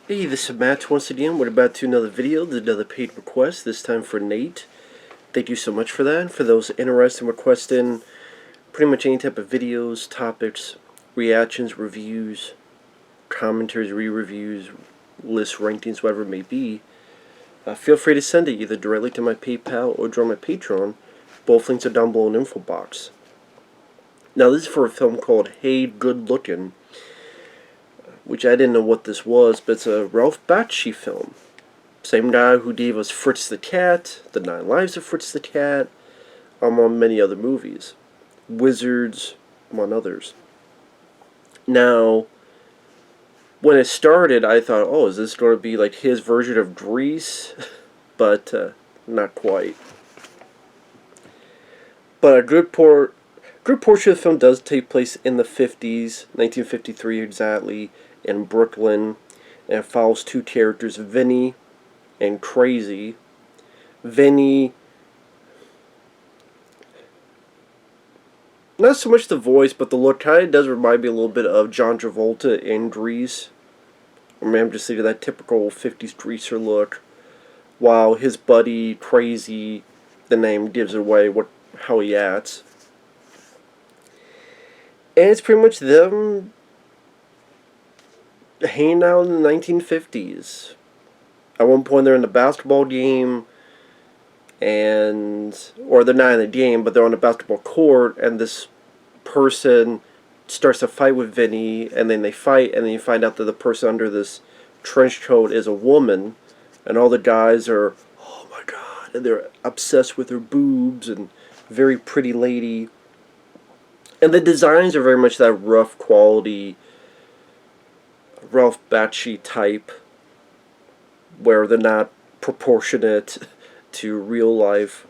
Hey, this is Matt once again. We're about to another video, another paid request, this time for Nate. Thank you so much for that. For those interested in requesting pretty much any type of videos, topics, reactions, reviews, commentaries, re-reviews, lists, rankings, whatever it may be, feel free to send it either directly to my PayPal or join my Patreon. Both links are down below in the info box. Now this is for a film called Hey, Good Lookin, which I didn't know what this was, but it's a Ralph Bakshi film. Same guy who gave us Fritz the Cat, The 9 Lives of Fritz the Cat, among many other movies. Wizards, among others. Now, when it started, I thought, oh, is this going to be like his version of Grease? But not quite. But a good portion of the film does take place in the 50s, 1953 exactly, in Brooklyn, and it follows two characters, Vinnie and Crazy. Vinnie, not so much the voice, but the look kind of does remind me a little bit of John Travolta in Grease. I mean, I'm just thinking of that typical 50s greaser look, while his buddy, Crazy, the name gives away how he acts. And it's pretty much them hanging out in the 1950s. At one point they're in the basketball game, or they're not in the game, but they're on the basketball court, and this person starts to fight with Vinny, and then they fight, and then you find out that the person under this trench coat is a woman, and all the guys are, oh my god, and they're obsessed with her boobs, and very pretty lady. And the designs are very much that rough quality Ralph Bakshi type, where they're not proportionate to real life.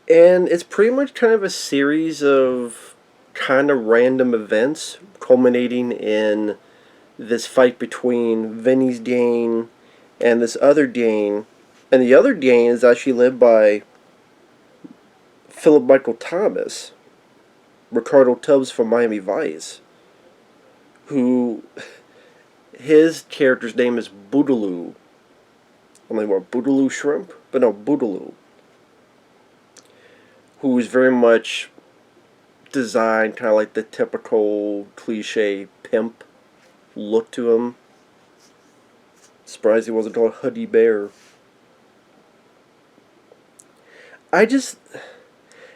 And it's pretty much kind of a series of kind of random events culminating in this fight between Vinny's gang and this other gang. And the other gang is actually led by Philip Michael Thomas, Ricardo Tubbs from Miami Vice, who, his character's name is Boogaloo. I'm like, what, Boogaloo Shrimp? But no, Boogaloo. Who is very much designed kind of like the typical cliche pimp look to him. Surprised he wasn't called Hoodie Bear.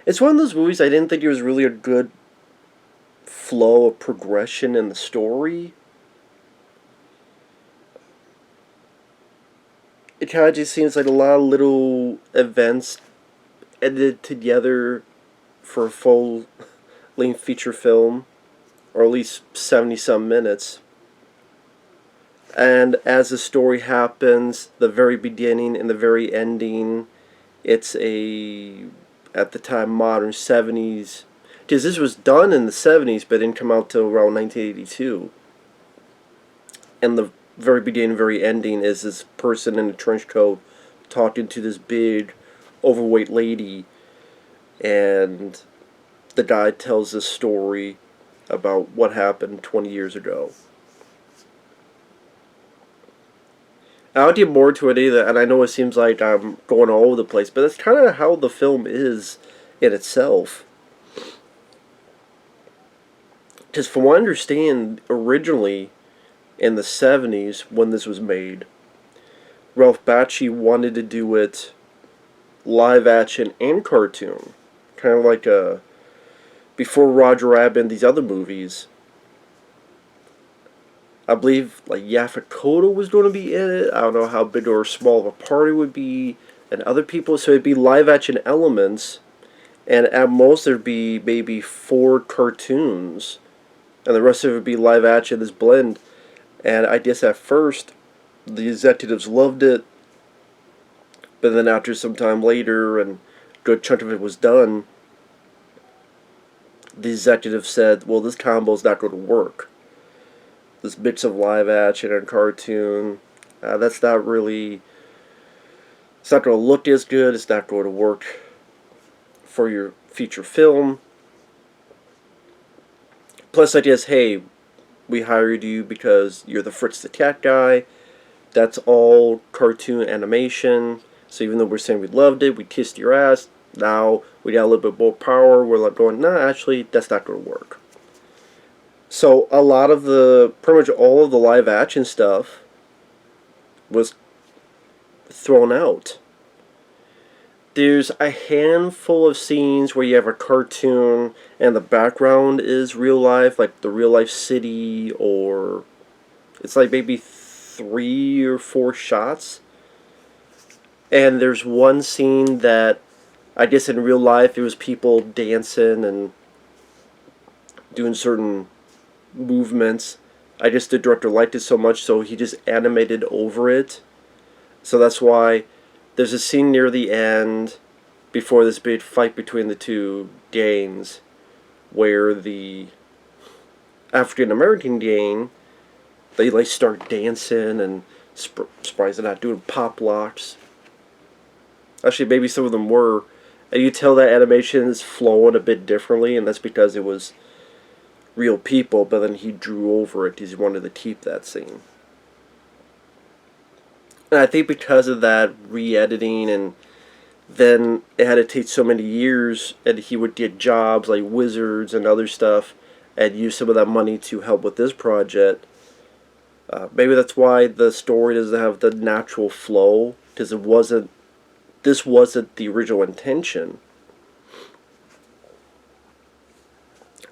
It's one of those movies I didn't think there was really a good flow of progression in the story. It kind of just seems like a lot of little events edited together for a full-length feature film, or at least 70-some minutes. And as the story happens, the very beginning and the very ending, it's at the time, modern 70s. Because this was done in the 70s, but didn't come out till around 1982. And the very beginning, very ending is this person in a trench coat talking to this big, overweight lady, and the guy tells this story about what happened 20 years ago. I'll get more to it either, and I know it seems like I'm going all over the place, but that's kind of how the film is in itself. Because from what I understand, originally in the 70s, when this was made, Ralph Bakshi wanted to do it live action and cartoon. Kind of like before Roger Rabbit and these other movies. I believe like Yaphet Kotto was going to be in it. I don't know how big or small of a part it would be, and other people. So it'd be live action elements, and at most there'd be maybe 4 cartoons, and the rest of it would be live action, this blend. And I guess at first the executives loved it, but then after some time later, and a good chunk of it was done, the executives said, well, this combo's not going to work. This mix of live action and cartoon, that's not really, it's not going to look as good, it's not going to work for your feature film. Plus I guess, hey, we hired you because you're the Fritz the Cat guy. That's all cartoon animation. So even though we're saying we loved it, we kissed your ass, now we got a little bit more power, we're like going, nah, actually, that's not going to work. So a lot of pretty much all of the live action stuff was thrown out. There's a handful of scenes where you have a cartoon and the background is real life, like the real life city, or it's like maybe 3 or 4 shots. And there's one scene that I guess in real life it was people dancing and doing certain movements. I guess the director liked it so much, so he just animated over it. So that's why there's a scene near the end before this big fight between the two gangs where the African American gang, they like start dancing and surprised they're not doing pop locks. Actually, maybe some of them were. And you tell that animation is flowing a bit differently, and that's because it was real people, but then he drew over it because he wanted to keep that scene. And I think because of that re-editing, and then it had to take so many years, and he would get jobs like Wizards and other stuff, and use some of that money to help with this project. Maybe that's why the story doesn't have the natural flow, because this wasn't the original intention.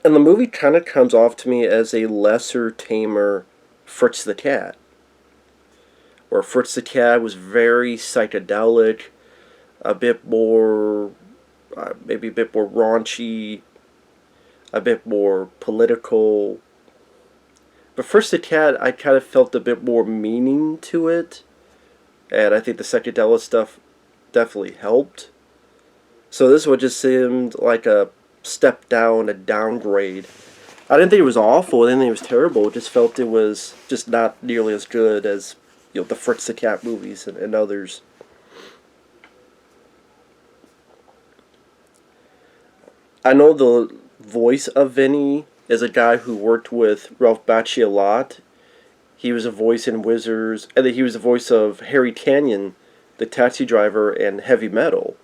And the movie kind of comes off to me as a lesser, tamer Fritz the Cat. Where Fritz the Cat was very psychedelic, a bit more, maybe a bit more raunchy, a bit more political. But Fritz the Cat, I kind of felt a bit more meaning to it. And I think the psychedelic stuff definitely helped. So this one just seemed like a step down, a downgrade. I didn't think it was awful, I didn't think it was terrible, I just felt it was just not nearly as good as the Fritz the Cat movies and others. I know the voice of Vinnie is a guy who worked with Ralph Bakshi a lot. He was a voice in Wizards, and then he was the voice of Harry Canyon, the taxi driver in Heavy Metal.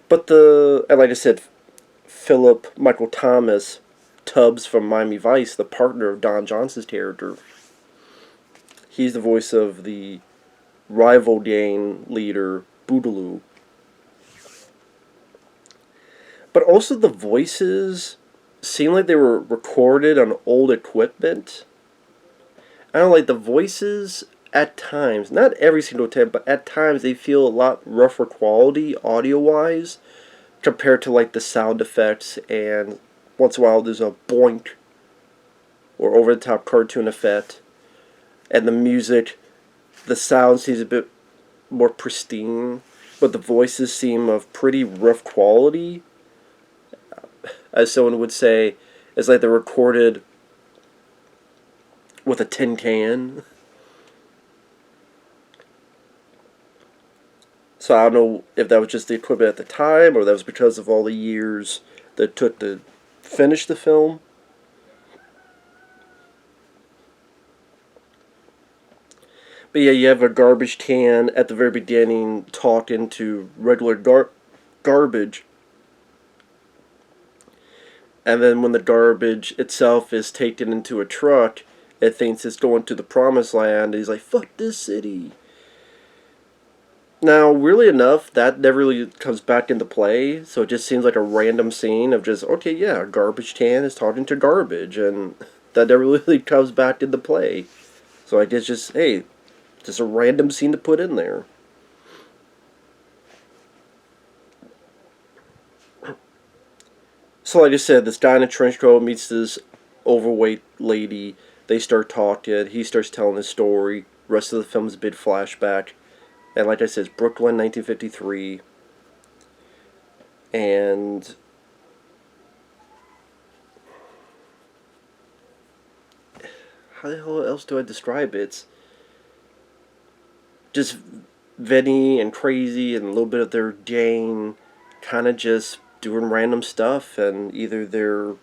But and like I said, Philip Michael Thomas, Tubbs from Miami Vice, the partner of Don Johnson's character, he's the voice of the rival gang leader, Boogaloo. But also the voices seem like they were recorded on old equipment. I don't know, like the voices at times, not every single time, but at times they feel a lot rougher quality audio-wise compared to like the sound effects, and once in a while there's a boink or over-the-top cartoon effect. And the music, the sound seems a bit more pristine, but the voices seem of pretty rough quality. As someone would say, it's like they're recorded with a tin can. So I don't know if that was just the equipment at the time, or that was because of all the years that it took to finish the film. But yeah, you have a garbage can at the very beginning talking to regular garbage. And then when the garbage itself is taken into a truck, it thinks it's going to the promised land. And he's like, fuck this city. Now, weirdly enough, that never really comes back into play. So it just seems like a random scene of just, okay, yeah, a garbage can is talking to garbage. And that never really comes back into play. So I guess just, hey, just a random scene to put in there. So like I said, this guy in a trench coat meets this overweight lady. They start talking. He starts telling his story. The rest of the film is a bit flashback. And like I said, it's Brooklyn, 1953. And how the hell else do I describe it? It's just Vinnie and Crazy and a little bit of their gang kind of just doing random stuff, and either they're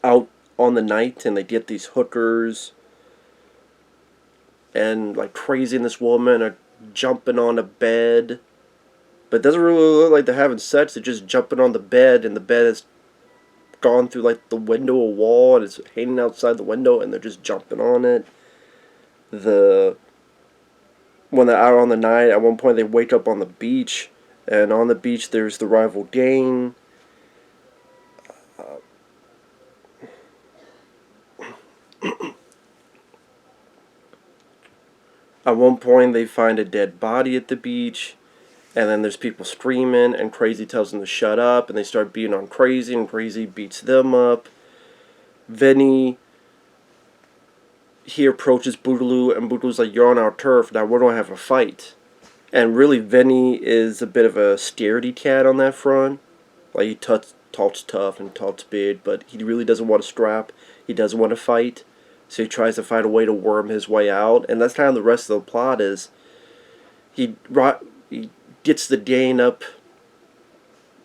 out on the night, and they get these hookers, and like Crazy and this woman are jumping on a bed, but it doesn't really look like they're having sex. They're just jumping on the bed, and the bed has gone through like the window or wall, and it's hanging outside the window, and they're just jumping on it. When they're out on the night, at one point they wake up on the beach, and on the beach there's the rival gang. At one point they find a dead body at the beach, and then there's people screaming, and Crazy tells them to shut up, and they start beating on Crazy, and Crazy beats them up. Vinnie, he approaches Boogaloo, and Boogaloo's like, "You're on our turf, now we're going to have a fight." And really, Vinnie is a bit of a scaredy cat on that front. Like, he talks tough and talks big, but he really doesn't want to scrap. He doesn't want to fight. So he tries to find a way to worm his way out. And that's kind of the rest of the plot is he gets the gang up,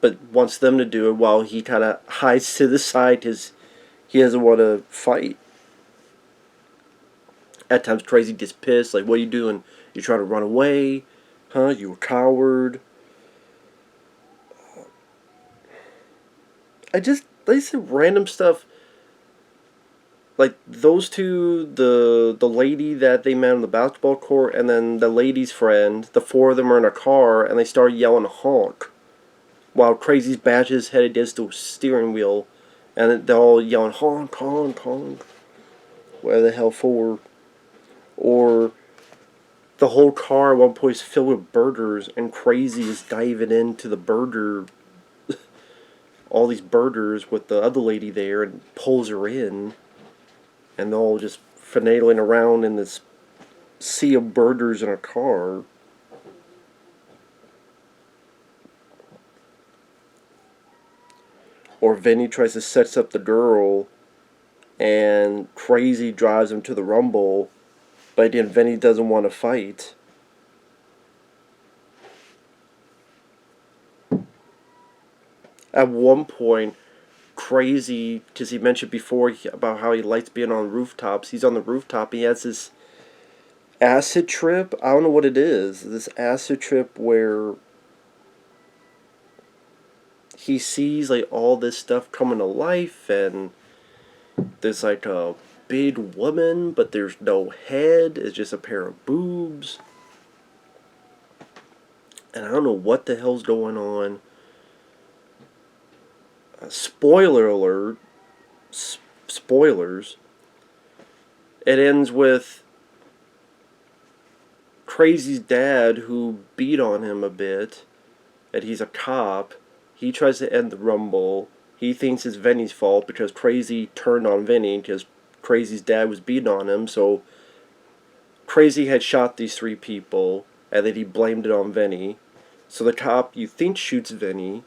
but wants them to do it while he kind of hides to the side because he doesn't want to fight. At times Crazy gets pissed, like, "What are you doing? You trying to run away? Huh? You a coward?" They said random stuff. Like, those two, the lady that they met on the basketball court, and then the lady's friend, the four of them are in a car, and they start yelling honk, while Crazy's bash his head against the steering wheel, and they're all yelling honk, honk, honk. Where the hell for? Or the whole car at one point is filled with burgers, and Crazy is diving into the burger, all these burgers with the other lady there, and pulls her in, and they're all just finagling around in this sea of burgers in a car. Or Vinnie tries to sex up the girl, and Crazy drives him to the Rumble, but again, Vinnie doesn't want to fight. At one point, Crazy, because he mentioned before about how he likes being on rooftops, he's on the rooftop, he has this acid trip. I don't know what it is. This acid trip where he sees like all this stuff coming to life, and there's like a big woman, but there's no head. It's just a pair of boobs. And I don't know what the hell's going on. Spoiler alert. Spoilers. It ends with Crazy's dad, who beat on him a bit, and he's a cop. He tries to end the Rumble. He thinks it's Vinnie's fault because Crazy turned on Vinnie because Crazy's dad was beating on him. So Crazy had shot these three people, and then he blamed it on Vinnie. So the cop, you think, shoots Vinnie,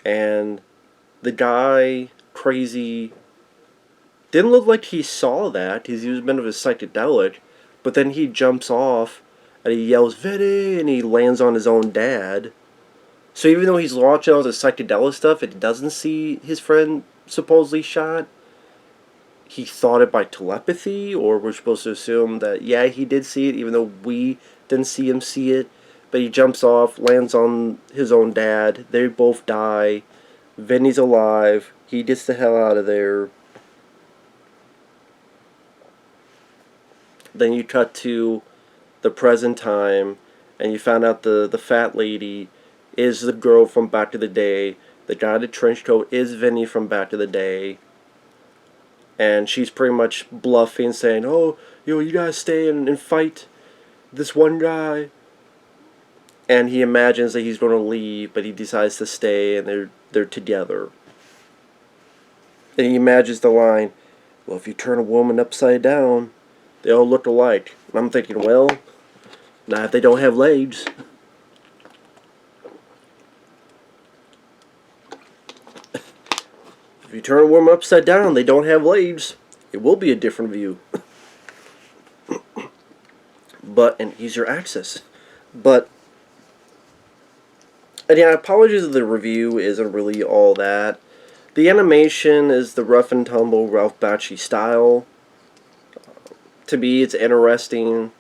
and the guy, Crazy, didn't look like he saw that because he was a bit of a psychedelic, but then he jumps off and he yells, "Vinnie!" and he lands on his own dad. So even though he's launching all the psychedelic stuff and he doesn't see his friend supposedly shot, he thought it by telepathy, or we're supposed to assume that, yeah, he did see it even though we didn't see him see it. But he jumps off, lands on his own dad, they both die. Vinnie's alive. He gets the hell out of there. Then you cut to the present time, and you found out the fat lady is the girl from Back to the Day. The guy in the trench coat is Vinnie from Back to the Day. And she's pretty much bluffing, saying, "Oh, you guys stay and fight this one guy." And he imagines that he's going to leave, but he decides to stay, and they're together. And he imagines the line, "Well, if you turn a woman upside down, they all look alike." And I'm thinking, well, not if they don't have legs. If you turn a woman upside down, they don't have legs. It will be a different view. But an easier access. But and yeah, apologies if the review isn't really all that. The animation is the rough and tumble Ralph Bakshi style. To me, it's interesting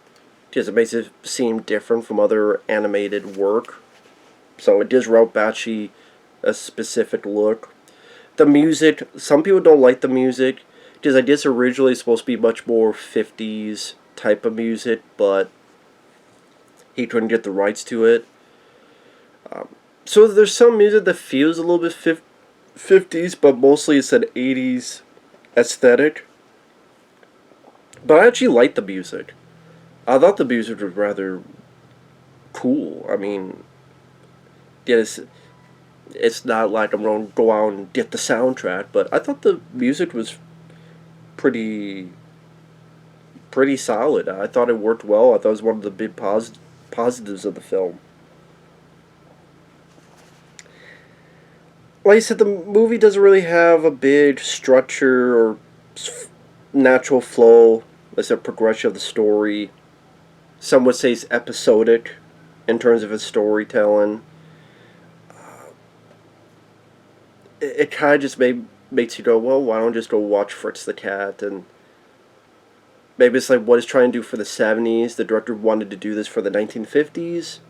because it makes it seem different from other animated work. So it gives Ralph Bakshi a specific look. The music, some people don't like the music because I guess originally it's supposed to be much more 50s type of music, but he couldn't get the rights to it. So there's some music that feels a little bit 50s, but mostly it's an 80s aesthetic. But I actually like the music. I thought the music was rather cool. I mean, yeah, it's not like I'm going to go out and get the soundtrack, but I thought the music was pretty solid. I thought it worked well. I thought it was one of the big positives of the film. Like I said, the movie doesn't really have a big structure or natural flow. It's a progression of the story. Some would say it's episodic in terms of its storytelling. It kind of just makes you go, well, why don't I just go watch Fritz the Cat? And maybe it's like what it's trying to do for the 70s. The director wanted to do this for the 1950s.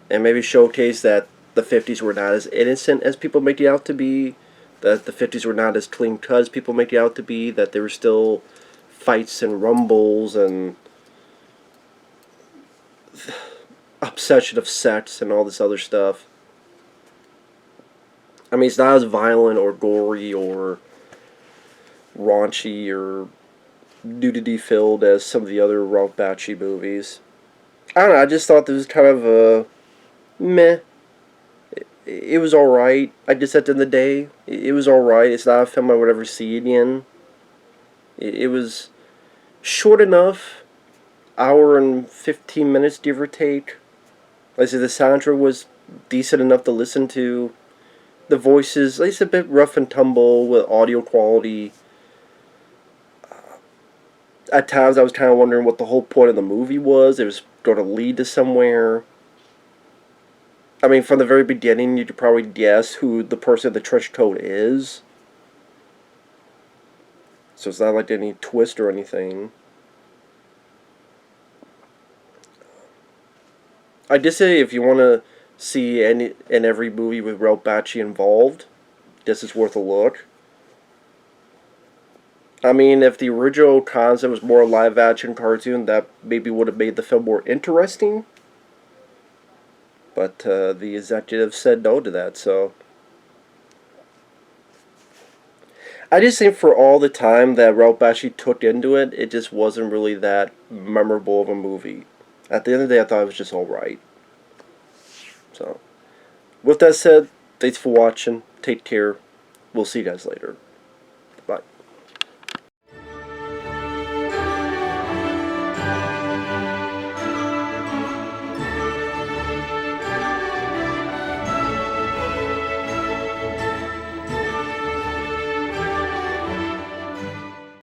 And maybe showcase that the 50s were not as innocent as people make it out to be. That the 50s were not as clean cut as people make it out to be. That there were still fights and rumbles and obsession of sex and all this other stuff. I mean, it's not as violent or gory or raunchy or nudity filled as some of the other Ralph Bakshi movies. I don't know, I just thought this was kind of a meh. It was alright. I guess at the end of the day, it was alright. It's not a film I would ever see again. It was short enough. Hour and 15 minutes, give or take. Like I said, the soundtrack was decent enough to listen to. The voices, at least a bit rough and tumble with audio quality. At times I was kind of wondering what the whole point of the movie was. It was going to lead to somewhere. I mean, from the very beginning, you could probably guess who the person in the trench coat is. So it's not like any twist or anything. I did say if you want to see any and every movie with Ralph Bakshi involved, this is worth a look. I mean, if the original concept was more live action cartoon, that maybe would have made the film more interesting. But the executive said no to that, so. I just think for all the time that Ralph Bakshi took into it, it just wasn't really that memorable of a movie. At the end of the day, I thought it was just alright. So, with that said, thanks for watching. Take care. We'll see you guys later.